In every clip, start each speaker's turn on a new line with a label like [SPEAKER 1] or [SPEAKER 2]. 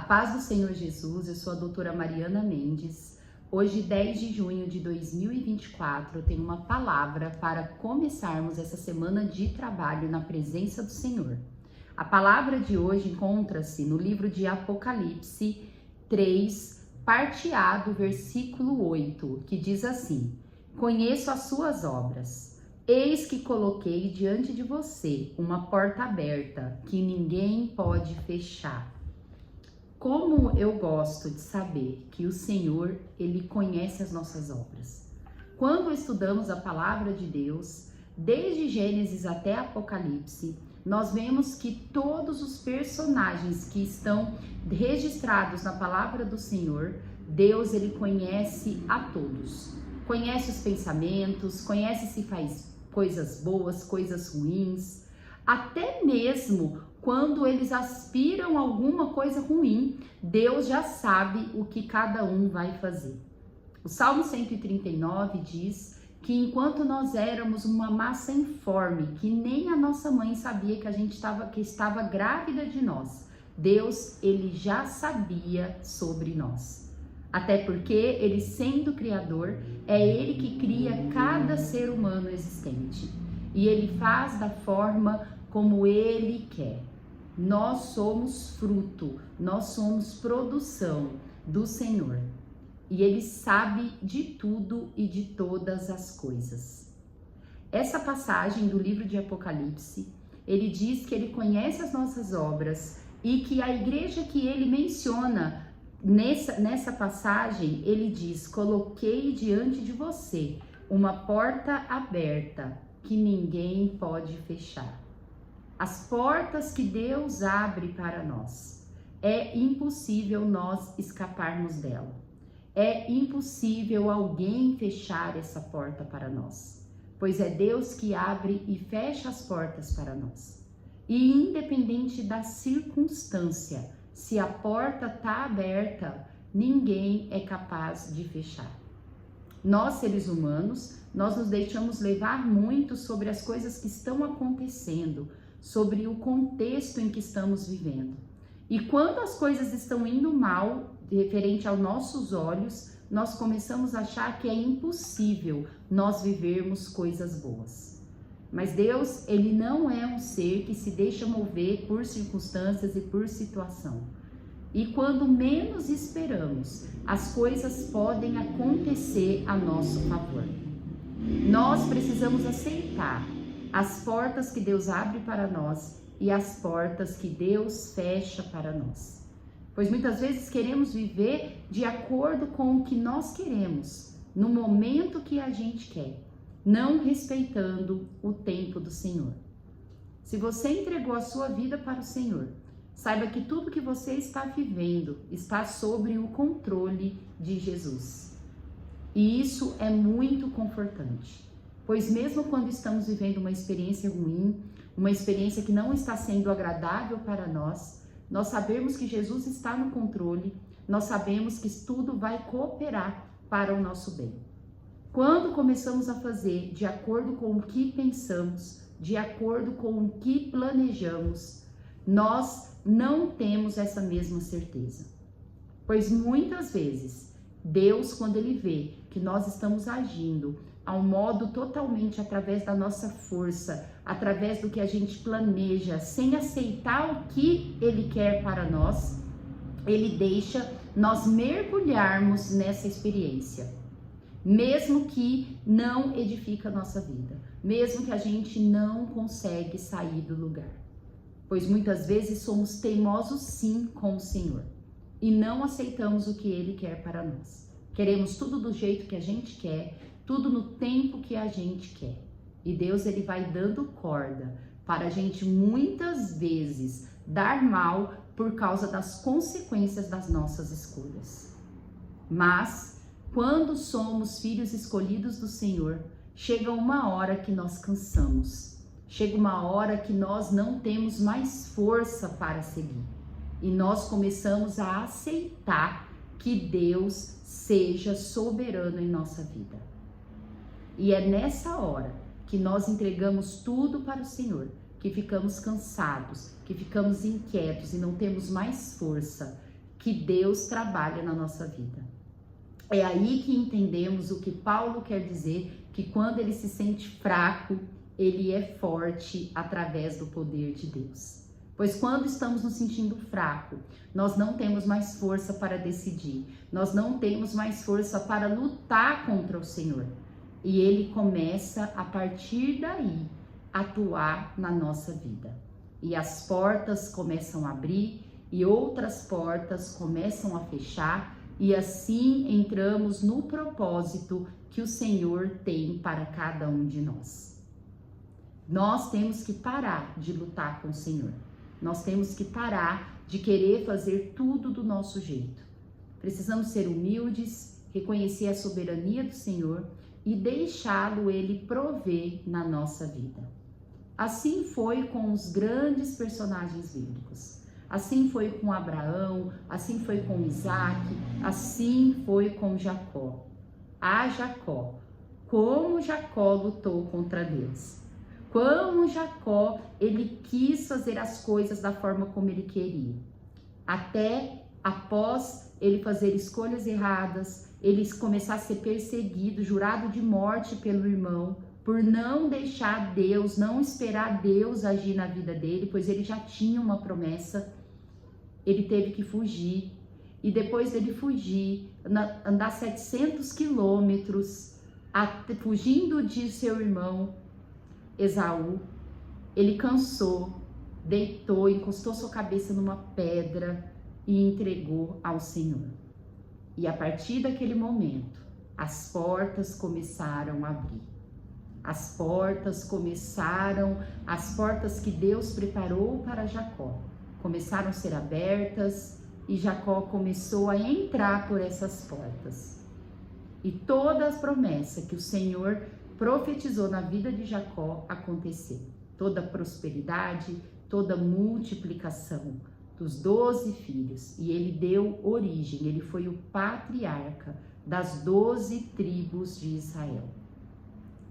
[SPEAKER 1] paz do Senhor Jesus, eu sou a doutora Mariana Mendes. Hoje, 10 de junho de 2024, eu tenho uma palavra para começarmos essa semana de trabalho na presença do Senhor. A palavra de hoje encontra-se no livro de Apocalipse 3, parte A do versículo 8, que diz assim: Conheço as suas obras. Eis que coloquei diante de você uma porta aberta que ninguém pode fechar. Como eu gosto de saber que o Senhor, Ele conhece as nossas obras. Quando estudamos a palavra de Deus, desde Gênesis até Apocalipse, nós vemos que todos os personagens que estão registrados na palavra do Senhor, Deus, Ele conhece a todos. Conhece os pensamentos, conhece se faz coisas boas, coisas ruins, até mesmo quando eles aspiram a alguma coisa ruim, Deus já sabe o que cada um vai fazer. O Salmo 139 diz que enquanto nós éramos uma massa informe, que nem a nossa mãe sabia que estava grávida de nós, Deus, Ele já sabia sobre nós. Até porque Ele, sendo Criador, é Ele que cria cada ser humano existente. E Ele faz da forma como Ele quer. Nós somos fruto, nós somos produção do Senhor. E Ele sabe de tudo e de todas as coisas. Essa passagem do livro de Apocalipse, ele diz que Ele conhece as nossas obras e que a igreja que Ele menciona nessa passagem, Ele diz: coloquei diante de você uma porta aberta que ninguém pode fechar. As portas que Deus abre para nós, é impossível nós escaparmos dela. É impossível alguém fechar essa porta para nós, pois é Deus que abre e fecha as portas para nós. E independente da circunstância, se a porta está aberta, ninguém é capaz de fechar. Nós, seres humanos, nós nos deixamos levar muito sobre as coisas que estão acontecendo, sobre o contexto em que estamos vivendo. E quando as coisas estão indo mal, referente aos nossos olhos, nós começamos a achar que é impossível nós vivermos coisas boas. Mas Deus, Ele não é um ser que se deixa mover por circunstâncias e por situação. E quando menos esperamos, as coisas podem acontecer a nosso favor. Nós precisamos aceitar as portas que Deus abre para nós e as portas que Deus fecha para nós. Pois muitas vezes queremos viver de acordo com o que nós queremos, no momento que a gente quer, não respeitando o tempo do Senhor. Se você entregou a sua vida para o Senhor, saiba que tudo que você está vivendo está sob o controle de Jesus. E isso é muito confortante. Pois mesmo quando estamos vivendo uma experiência ruim, uma experiência que não está sendo agradável para nós, nós sabemos que Jesus está no controle, nós sabemos que tudo vai cooperar para o nosso bem. Quando começamos a fazer de acordo com o que pensamos, de acordo com o que planejamos, nós não temos essa mesma certeza. Pois muitas vezes, Deus, quando Ele vê que nós estamos agindo ao modo totalmente através da nossa força, através do que a gente planeja, sem aceitar o que Ele quer para nós, Ele deixa nós mergulharmos nessa experiência, mesmo que não edifica a nossa vida, mesmo que a gente não consegue sair do lugar. Pois muitas vezes somos teimosos sim com o Senhor e não aceitamos o que Ele quer para nós. Queremos tudo do jeito que a gente quer, tudo no tempo que a gente quer. E Deus, Ele vai dando corda para a gente muitas vezes dar mal por causa das consequências das nossas escolhas. Mas, quando somos filhos escolhidos do Senhor, chega uma hora que nós cansamos. Chega uma hora que nós não temos mais força para seguir. E nós começamos a aceitar que Deus seja soberano em nossa vida. E é nessa hora que nós entregamos tudo para o Senhor, que ficamos cansados, que ficamos inquietos e não temos mais força, que Deus trabalha na nossa vida. É aí que entendemos o que Paulo quer dizer, que quando ele se sente fraco, ele é forte através do poder de Deus. Pois quando estamos nos sentindo fraco, nós não temos mais força para decidir, nós não temos mais força para lutar contra o Senhor. E ele começa a partir daí a atuar na nossa vida. E as portas começam a abrir e outras portas começam a fechar, e assim entramos no propósito que o Senhor tem para cada um de nós. Nós temos que parar de lutar com o Senhor. Nós temos que parar de querer fazer tudo do nosso jeito. Precisamos ser humildes, reconhecer a soberania do Senhor e deixá-lo Ele prover na nossa vida. Assim foi com os grandes personagens bíblicos. Assim foi com Abraão, assim foi com Isaac, assim foi com Jacó. Jacó, como Jacó lutou contra Deus. Como Jacó, ele quis fazer as coisas da forma como ele queria. Até após ele fazer escolhas erradas, ele começar a ser perseguido, jurado de morte pelo irmão, por não deixar Deus, não esperar Deus agir na vida dele, pois ele já tinha uma promessa, ele teve que fugir. E depois dele fugir, andar 700 quilômetros, fugindo de seu irmão Esaú, ele cansou, deitou, encostou sua cabeça numa pedra e entregou ao Senhor. E a partir daquele momento, as portas começaram a abrir. As portas que Deus preparou para Jacó, começaram a ser abertas e Jacó começou a entrar por essas portas. E toda a promessa que o Senhor profetizou na vida de Jacó aconteceu. Toda prosperidade, toda multiplicação dos 12 filhos. E ele deu origem, ele foi o patriarca das 12 tribos de Israel.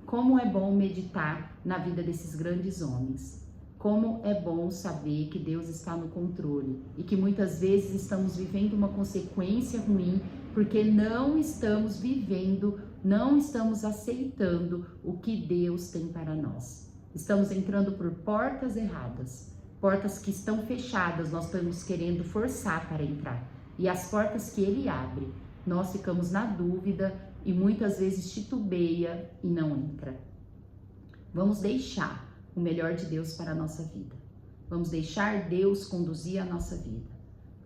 [SPEAKER 1] Como é bom meditar na vida desses grandes homens. Como é bom saber que Deus está no controle e que muitas vezes estamos vivendo uma consequência ruim porque não estamos vivendo, não estamos aceitando o que Deus tem para nós. Estamos entrando por portas erradas, portas que estão fechadas, nós estamos querendo forçar para entrar. E as portas que Ele abre, nós ficamos na dúvida e muitas vezes titubeia e não entra. Vamos deixar o melhor de Deus para a nossa vida. Vamos deixar Deus conduzir a nossa vida.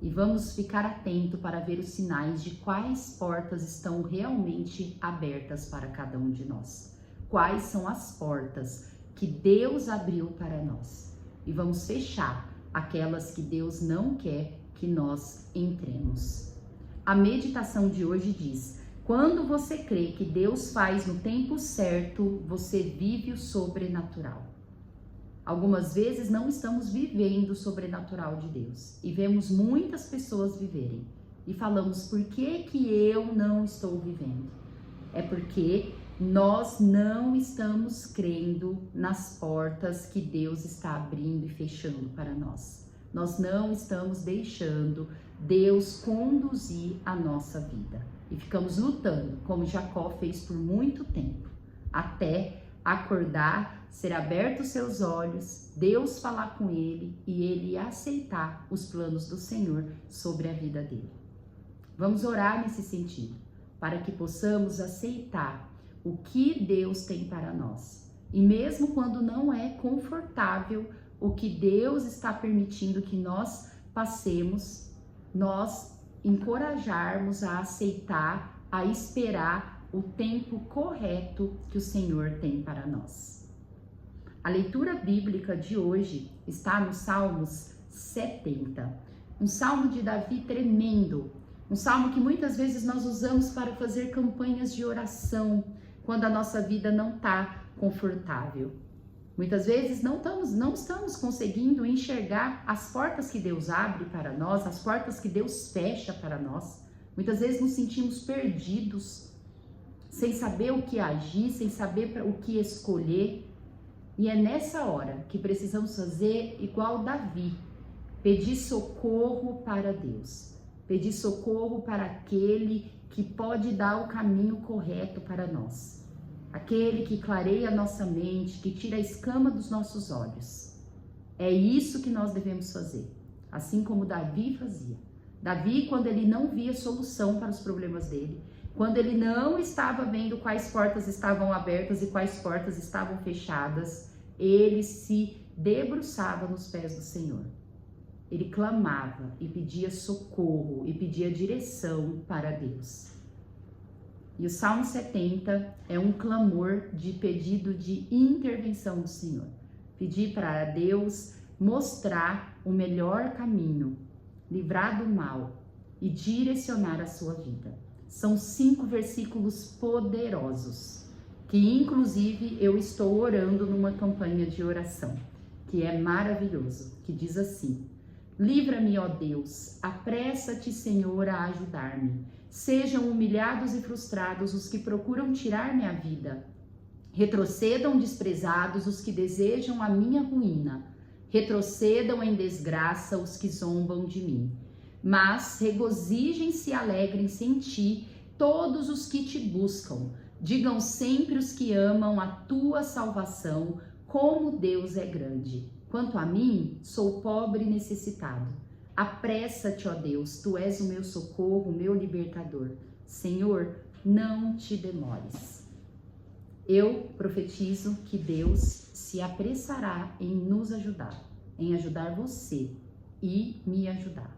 [SPEAKER 1] E vamos ficar atento para ver os sinais de quais portas estão realmente abertas para cada um de nós. Quais são as portas que Deus abriu para nós. E vamos fechar aquelas que Deus não quer que nós entremos. A meditação de hoje diz: quando você crê que Deus faz no tempo certo, você vive o sobrenatural. Algumas vezes não estamos vivendo o sobrenatural de Deus e vemos muitas pessoas viverem e falamos: por que eu não estou vivendo? É porque nós não estamos crendo nas portas que Deus está abrindo e fechando para nós. Nós não estamos deixando Deus conduzir a nossa vida e ficamos lutando, como Jacó fez por muito tempo, até acordar, ser aberto os seus olhos, Deus falar com ele e ele aceitar os planos do Senhor sobre a vida dele. Vamos orar nesse sentido, para que possamos aceitar o que Deus tem para nós. E mesmo quando não é confortável o que Deus está permitindo que nós passemos, nós encorajarmos a aceitar, a esperar o tempo correto que o Senhor tem para nós. A leitura bíblica de hoje está no Salmos 70, um salmo de Davi tremendo, um salmo que muitas vezes nós usamos para fazer campanhas de oração quando a nossa vida não está confortável. Muitas vezes não estamos conseguindo enxergar as portas que Deus abre para nós, as portas que Deus fecha para nós. Muitas vezes nos sentimos perdidos, sem saber o que agir, sem saber o que escolher. E é nessa hora que precisamos fazer igual Davi, pedir socorro para Deus. pedir socorro para aquele que pode dar o caminho correto para nós, aquele que clareia a nossa mente, que tira a escama dos nossos olhos. É isso que nós devemos fazer, assim como Davi fazia. Davi, quando ele não via solução para os problemas dele, quando ele não estava vendo quais portas estavam abertas e quais portas estavam fechadas, ele se debruçava nos pés do Senhor. Ele clamava e pedia socorro e pedia direção para Deus. E o Salmo 70 é um clamor de pedido de intervenção do Senhor. Pedir para Deus mostrar o melhor caminho, livrar do mal e direcionar a sua vida. São 5 versículos poderosos, que inclusive eu estou orando numa campanha de oração, que é maravilhoso, que diz assim: livra-me, ó Deus, apressa-te, Senhor, a ajudar-me. Sejam humilhados e frustrados os que procuram tirar minha vida. Retrocedam desprezados os que desejam a minha ruína. Retrocedam em desgraça os que zombam de mim. Mas regozijem-se e alegrem-se em ti todos os que te buscam. Digam sempre os que amam a tua salvação, como Deus é grande. Quanto a mim, sou pobre e necessitado. Apressa-te, ó Deus, tu és o meu socorro, o meu libertador. Senhor, não te demores. Eu profetizo que Deus se apressará em nos ajudar, em ajudar você e me ajudar.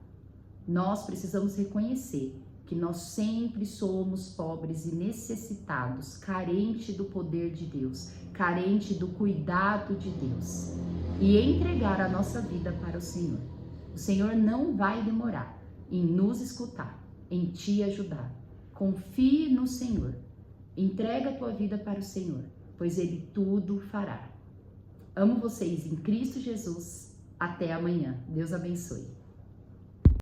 [SPEAKER 1] Nós precisamos reconhecer que nós sempre somos pobres e necessitados, carente do poder de Deus, carente do cuidado de Deus, e entregar a nossa vida para o Senhor. O Senhor não vai demorar em nos escutar, em te ajudar. Confie no Senhor. Entrega a tua vida para o Senhor, pois Ele tudo fará. Amo vocês em Cristo Jesus. Até amanhã. Deus abençoe.